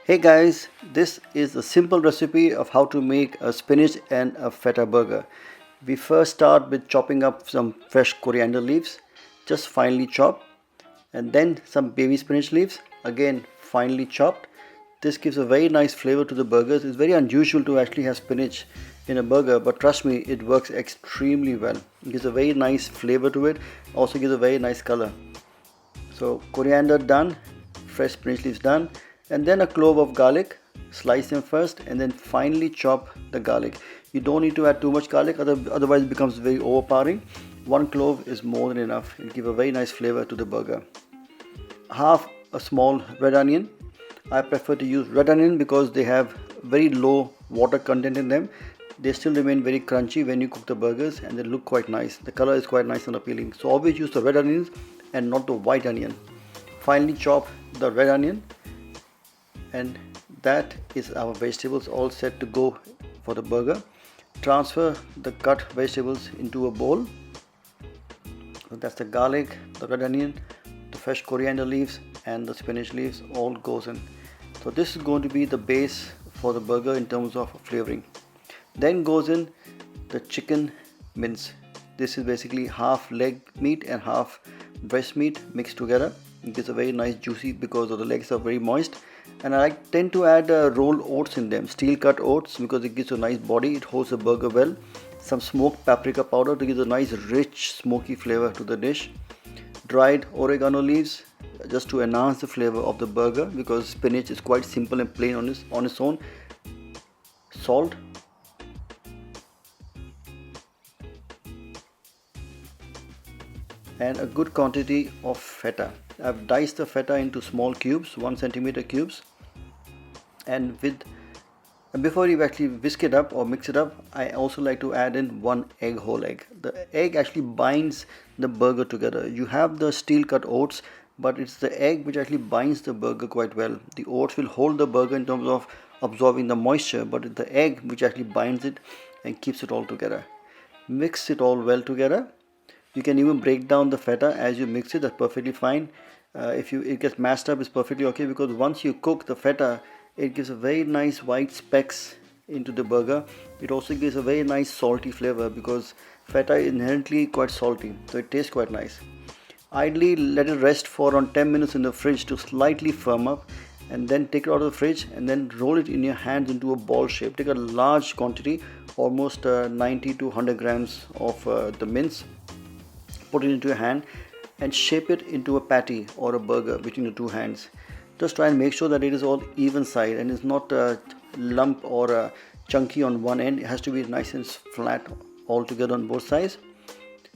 Hey guys, this is a simple recipe of how to make a spinach and a feta burger. We first start with chopping up some fresh coriander leaves, just finely chopped, and then some baby spinach leaves, again finely chopped. This gives a very nice flavor to the burgers. It's very unusual to actually have spinach in a burger, but trust me, it works extremely well. It gives a very nice flavor to it, also gives a very nice color. So coriander done, fresh spinach leaves done, and then a clove of garlic. Slice them first and then finely chop the garlic. You don't need to add too much garlic, otherwise it becomes very overpowering. One clove is more than enough. It'll give a very nice flavor to the burger. Half a small red onion. I prefer to use red onion because they have very low water content in them. They still remain very crunchy when you cook the burgers and they look quite nice. The color is quite nice and appealing. So always use the red onions and not the white onion. Finely chop the red onion, and that is our vegetables all set to go for the burger. Transfer the cut vegetables into a bowl. So that's the garlic, the red onion, the fresh coriander leaves and the spinach leaves all goes in. So this is going to be the base for the burger in terms of flavoring. Then goes in the chicken mince. This is basically half leg meat and half breast meat mixed together. It gives a very nice juicy because of the legs are very moist. And I tend to add rolled oats in them, steel cut oats, because it gives a nice body. It holds the burger well. Some smoked paprika powder to give a nice rich smoky flavor to the dish. Dried oregano leaves just to enhance the flavor of the burger because spinach is quite simple and plain on its own. Salt. And a good quantity of feta. I've diced the feta into small cubes, 1 centimeter cubes, and before you actually whisk it up or mix it up, I also like to add in one whole egg. The egg actually binds the burger together. You have the steel cut oats, but it's the egg which actually binds the burger quite well. The oats will hold the burger in terms of absorbing the moisture, but it's the egg which actually binds it and keeps it all together. Mix it all well together. You can even break down the feta as you mix it. That's perfectly fine. If it gets mashed up, it's perfectly okay, because once you cook the feta, it gives a very nice white specks into the burger. It also gives a very nice salty flavor because feta is inherently quite salty, so it tastes quite nice. Ideally, let it rest for around 10 minutes in the fridge to slightly firm up, and then take it out of the fridge and then roll it in your hands into a ball shape. Take a large quantity, almost 90 to 100 grams of the mince. Put it into your hand and shape it into a patty or a burger between the two hands. Just try and make sure that it is all even side and it's not a lump or a chunky on one end. It has to be nice and flat all together on both sides.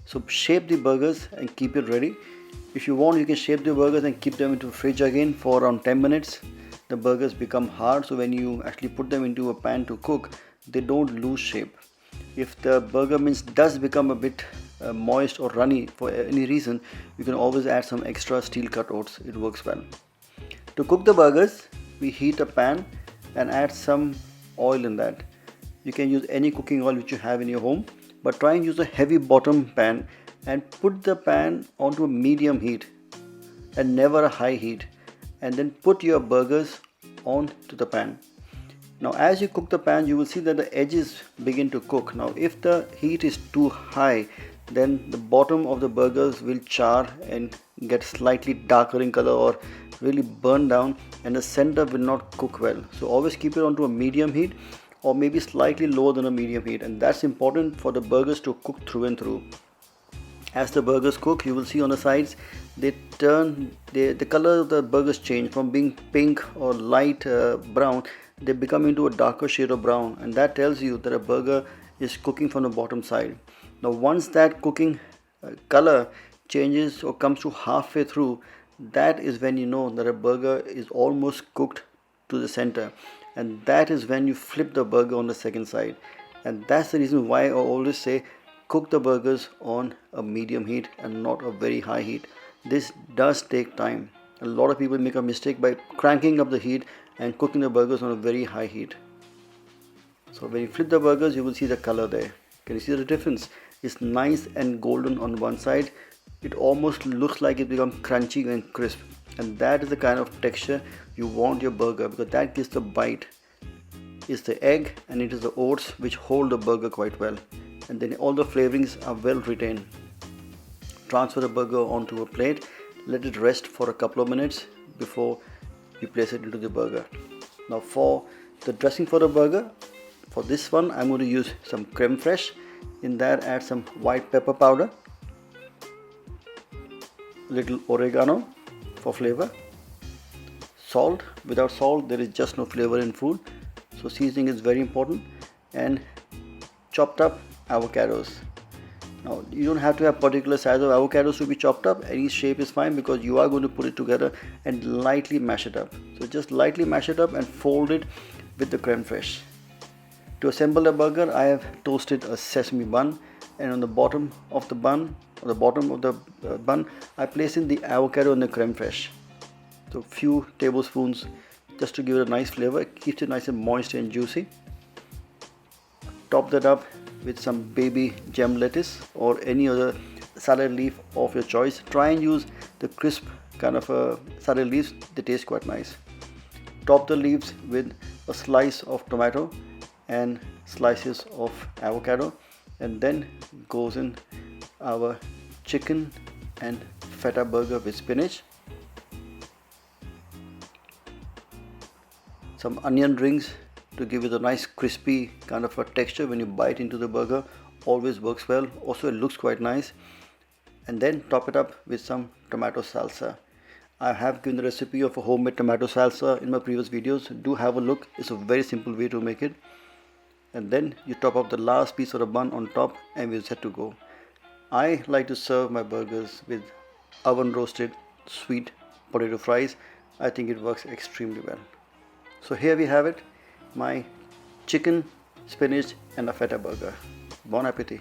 So shape the burgers and keep it ready. If you want, you can shape the burgers and keep them into the fridge again for around 10 minutes. The burgers become hard, so when you actually put them into a pan to cook, they don't lose shape. If the burger mince does become a bit moist or runny for any reason, you can always add some extra steel cut oats. It works well. To cook the burgers, we heat a pan and add some oil in that. You can use any cooking oil which you have in your home, but try and use a heavy bottom pan and put the pan onto a medium heat and never a high heat, and then put your burgers onto the pan. Now as you cook the pan, you will see that the edges begin to cook. Now if the heat is too high, then the bottom of the burgers will char and get slightly darker in color or really burn down, and the center will not cook well. So always keep it onto a medium heat or maybe slightly lower than a medium heat, and that's important for the burgers to cook through and through. As the burgers cook, you will see on the sides the color of the burgers change from being pink or light brown. They become into a darker shade of brown, and that tells you that a burger is cooking from the bottom side. Now once that cooking color changes or comes to halfway through, that is when you know that a burger is almost cooked to the center, and that is when you flip the burger on the second side. And that's the reason why I always say cook the burgers on a medium heat and not a very high heat. This does take time. A lot of people make a mistake by cranking up the heat and cooking the burgers on a very high heat. So when you flip the burgers, you will see the color there. Can you see the difference? It's nice and golden on one side. It almost looks like it becomes crunchy and crisp. and that is the kind of texture you want your burger, because that gives the bite. Is the egg and it is the oats which hold the burger quite well, and then all the flavorings are well retained. Transfer the burger onto a plate, let it rest for a couple of minutes before you place it into the burger. Now for the dressing for the burger, for this one I'm going to use some creme fraiche. In that add some white pepper powder, little oregano for flavor, salt. Without salt there is just no flavor in food, so seasoning is very important, and chopped up avocados. Now you don't have to have particular size of avocados to be chopped up, any shape is fine, because you are going to put it together and lightly mash it up. So just lightly mash it up and fold it with the creme fraiche. To assemble the burger, I have toasted a sesame bun, and on the bottom of the bun, I place in the avocado and the creme fraiche. So few tablespoons just to give it a nice flavor, keeps it nice and moist and juicy. Top that up with some baby gem lettuce or any other salad leaf of your choice. Try and use the crisp kind of salad leaves, they taste quite nice. Top the leaves with a slice of tomato and slices of avocado, and then goes in our chicken and feta burger with spinach. Some onion rings to give it a nice crispy kind of a texture when you bite into the burger, always works well. Also it looks quite nice. And then top it up with some tomato salsa. I have given the recipe of a homemade tomato salsa in my previous videos. Do have a look, it's a very simple way to make it. And then you top up the last piece of the bun on top and we're set to go. I like to serve my burgers with oven roasted sweet potato fries. I think it works extremely well. So here we have it, my chicken, spinach and a feta burger. Bon appetit.